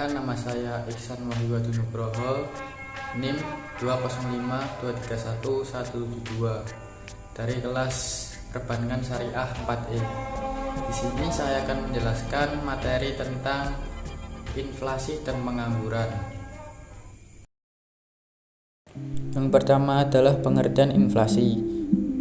Perkenalkan, nama saya Iksan Wahyudi Nugroho, NIM 205231172 dari kelas Perbankan Syariah 4E. Di sini saya akan menjelaskan materi tentang inflasi dan pengangguran. Yang pertama adalah pengertian inflasi.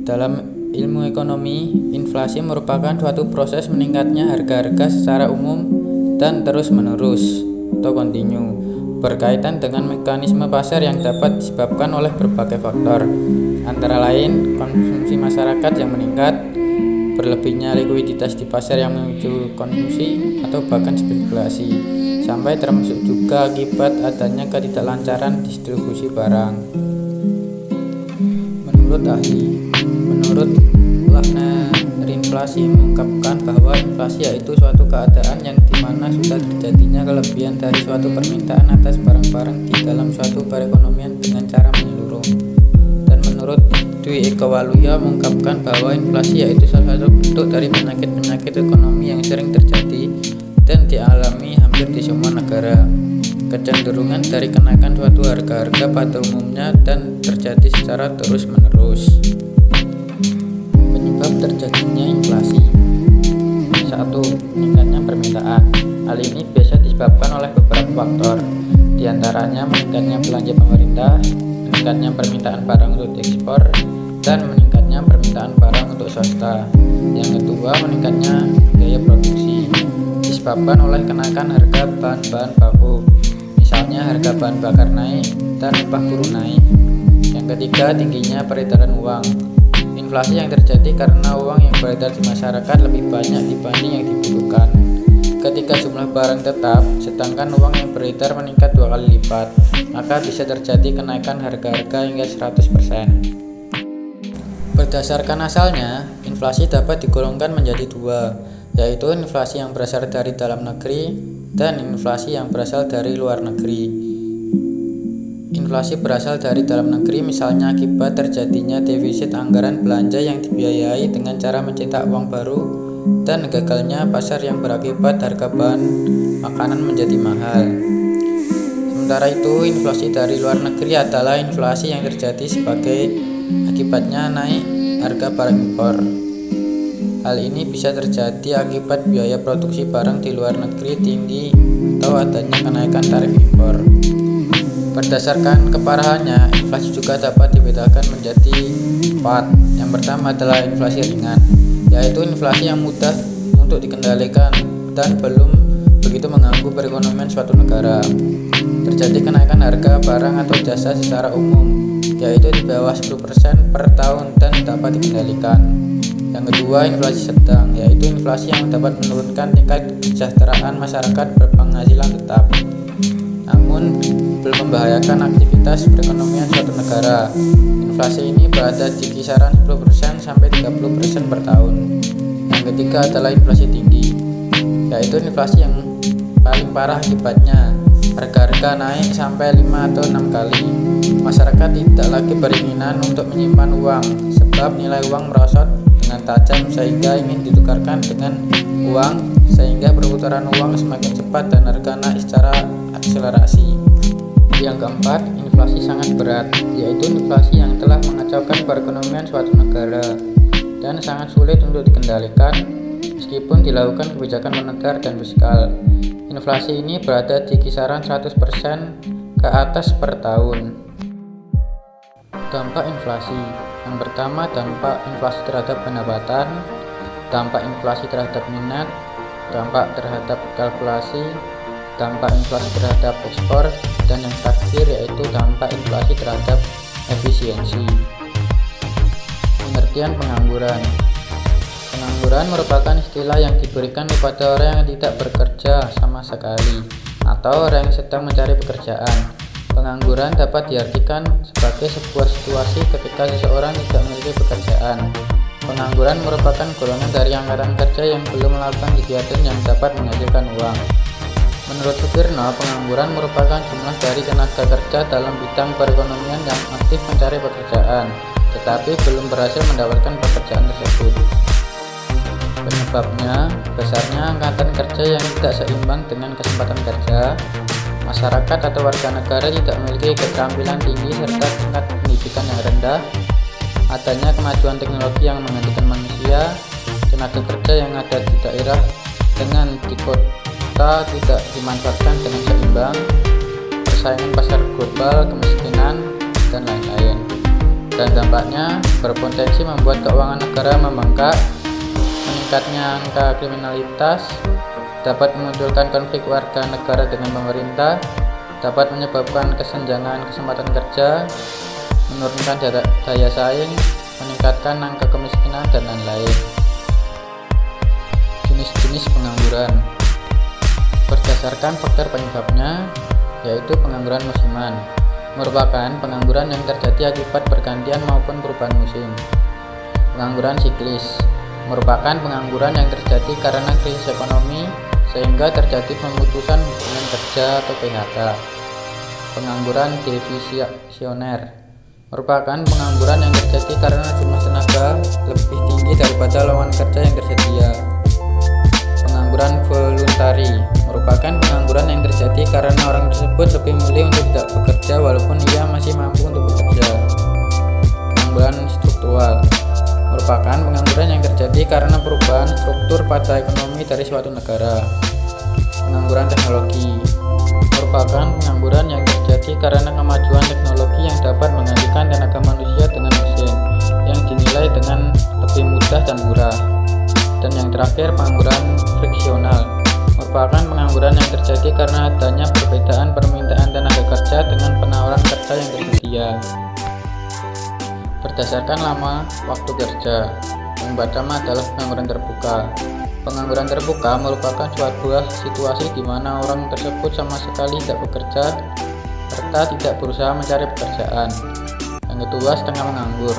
Dalam ilmu ekonomi, inflasi merupakan suatu proses meningkatnya harga-harga secara umum dan terus-menerus atau kontinu, berkaitan dengan mekanisme pasar yang dapat disebabkan oleh berbagai faktor, antara lain konsumsi masyarakat yang meningkat, berlebihnya likuiditas di pasar yang menuju konsumsi, atau bahkan spekulasi, sampai termasuk juga akibat adanya ketidaklancaran distribusi barang. Menurut inflasi mengungkapkan bahwa inflasi yaitu suatu keadaan yang dimana sudah terjadinya kelebihan dari suatu permintaan atas barang-barang di dalam suatu perekonomian dengan cara menyeluruh. Dan menurut Dwi Eka Waluyo mengungkapkan bahwa inflasi yaitu salah satu bentuk dari penyakit ekonomi yang sering terjadi dan dialami hampir di semua negara. Kecenderungan dari kenaikan suatu harga-harga pada umumnya dan terjadi secara terus-menerus. Penyebab terjadinya inflasi: 1. Meningkatnya permintaan. Hal ini biasa disebabkan oleh beberapa faktor, di antaranya meningkatnya belanja pemerintah, meningkatnya permintaan barang untuk ekspor, dan meningkatnya permintaan barang untuk swasta. Yang kedua, meningkatnya biaya produksi, disebabkan oleh kenaikan harga bahan-bahan baku, misalnya harga bahan bakar naik dan upah buruh naik. Yang ketiga, tingginya peredaran uang. Inflasi yang terjadi karena uang yang beredar di masyarakat lebih banyak dibanding yang dibutuhkan. Ketika jumlah barang tetap, sedangkan uang yang beredar meningkat 2 kali lipat, maka bisa terjadi kenaikan harga-harga hingga 100%. Berdasarkan asalnya, inflasi dapat digolongkan menjadi dua, yaitu inflasi yang berasal dari dalam negeri dan inflasi yang berasal dari luar negeri. Inflasi berasal dari dalam negeri misalnya akibat terjadinya defisit anggaran belanja yang dibiayai dengan cara mencetak uang baru dan gagalnya pasar yang berakibat harga bahan makanan menjadi mahal. Sementara itu, inflasi dari luar negeri adalah inflasi yang terjadi sebagai akibatnya naik harga barang impor. Hal ini bisa terjadi akibat biaya produksi barang di luar negeri tinggi atau adanya kenaikan tarif impor. Berdasarkan keparahannya, inflasi juga dapat dibedakan menjadi 4. Yang pertama adalah inflasi ringan, yaitu inflasi yang mudah untuk dikendalikan dan belum begitu mengganggu perekonomian suatu negara. Terjadi kenaikan harga barang atau jasa secara umum, yaitu di bawah 10% per tahun dan dapat dikendalikan. Yang kedua, inflasi sedang, yaitu inflasi yang dapat menurunkan tingkat kesejahteraan masyarakat berpenghasilan tetap, namun belum membahayakan aktivitas perekonomian suatu negara. Inflasi ini berada di kisaran 10% sampai 30% per tahun. Yang ketiga adalah inflasi tinggi, yaitu inflasi yang paling parah akibatnya harga-harga naik sampai 5 atau 6 kali. Masyarakat tidak lagi beringinan untuk menyimpan uang sebab nilai uang merosot dengan tajam sehingga ingin ditukarkan dengan uang, sehingga perputaran uang semakin cepat dan harga naik secara akselerasi. Yang keempat, inflasi sangat berat, yaitu inflasi yang telah mengacaukan perekonomian suatu negara dan sangat sulit untuk dikendalikan meskipun dilakukan kebijakan moneter dan fiskal. Inflasi ini berada di kisaran 100% ke atas per tahun. Dampak inflasi. Yang pertama, dampak inflasi terhadap pendapatan, dampak inflasi terhadap minat, dampak terhadap kalkulasi, dampak inflasi terhadap ekspor, dan yang terakhir yaitu dampak inflasi terhadap efisiensi. Pengertian pengangguran. Pengangguran merupakan istilah yang diberikan kepada orang yang tidak bekerja sama sekali atau orang yang sedang mencari pekerjaan. Pengangguran dapat diartikan sebagai sebuah situasi ketika seseorang tidak memiliki pekerjaan. Pengangguran merupakan golongan dari angkatan kerja yang belum melakukan kegiatan yang dapat menghasilkan uang. Menurut Sutirno, pengangguran merupakan jumlah dari tenaga kerja dalam bidang perekonomian yang aktif mencari pekerjaan, tetapi belum berhasil mendapatkan pekerjaan tersebut. Penyebabnya, besarnya angkatan kerja yang tidak seimbang dengan kesempatan kerja, masyarakat atau warga negara tidak memiliki keterampilan tinggi serta tingkat pendidikan yang rendah, adanya kemajuan teknologi yang menggantikan manusia, tenaga kerja yang ada di daerah dengan di kota tidak dimanfaatkan dengan seimbang, persaingan pasar global, kemiskinan, dan lain-lain. Dan dampaknya berpotensi membuat keuangan negara membengkak, meningkatnya angka kriminalitas, dapat memunculkan konflik warga negara dengan pemerintah, dapat menyebabkan kesenjangan kesempatan kerja, menurunkan daya saing, meningkatkan angka kemiskinan, dan lain-lain. Jenis-jenis pengangguran berdasarkan faktor penyebabnya, yaitu pengangguran musiman, merupakan pengangguran yang terjadi akibat pergantian maupun perubahan musim. Pengangguran siklis merupakan pengangguran yang terjadi karena krisis ekonomi sehingga terjadi pemutusan hubungan kerja atau PHK. Pengangguran deflasioner merupakan pengangguran yang terjadi karena jumlah tenaga lebih tinggi daripada lawan kerja yang tersedia. Pengangguran voluntari merupakan pengangguran yang terjadi karena orang tersebut lebih memilih untuk tidak bekerja walaupun ia masih mampu untuk bekerja. Pengangguran struktural merupakan pengangguran yang terjadi karena perubahan struktur pada ekonomi dari suatu negara. Pengangguran teknologi merupakan pengangguran yang terjadi karena kemajuan teknologi yang dapat menggantikan tenaga manusia dengan mesin yang dinilai dengan lebih mudah dan murah. Dan yang terakhir, pengangguran friksional merupakan pengangguran yang terjadi karena adanya perbedaan permintaan tenaga kerja dengan penawaran kerja yang tersedia. Berdasarkan lama waktu kerja, yang pertama adalah pengangguran terbuka. Pengangguran terbuka merupakan sebuah situasi di mana orang tersebut sama sekali tidak bekerja serta tidak berusaha mencari pekerjaan. Yang kedua, setengah menganggur.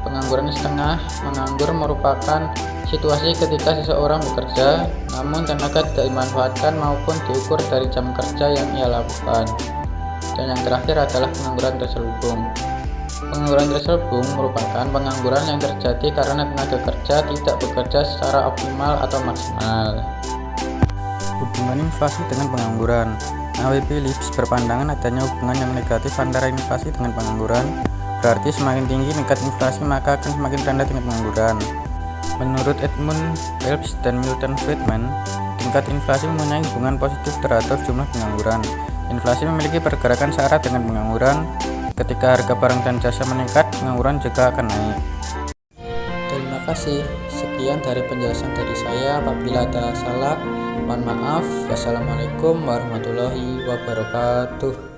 Pengangguran setengah menganggur merupakan situasi ketika seseorang bekerja namun tenaga tidak dimanfaatkan maupun diukur dari jam kerja yang ia lakukan. Dan yang terakhir adalah pengangguran terselubung. Pengangguran terselubung merupakan pengangguran yang terjadi karena tenaga kerja tidak bekerja secara optimal atau maksimal. Hubungan inflasi dengan pengangguran. AWP Lips berpandangan adanya hubungan yang negatif antara inflasi dengan pengangguran. Berarti semakin tinggi tingkat inflasi maka akan semakin rendah tingkat pengangguran. Menurut Edmund Phelps dan Milton Friedman, tingkat inflasi mempunyai hubungan positif terhadap jumlah pengangguran. Inflasi memiliki pergerakan searah dengan pengangguran. Ketika harga barang dan jasa meningkat, pengangguran juga akan naik. Terima kasih. Sekian dari penjelasan dari saya. Apabila ada salah, mohon maaf. Wassalamualaikum warahmatullahi wabarakatuh.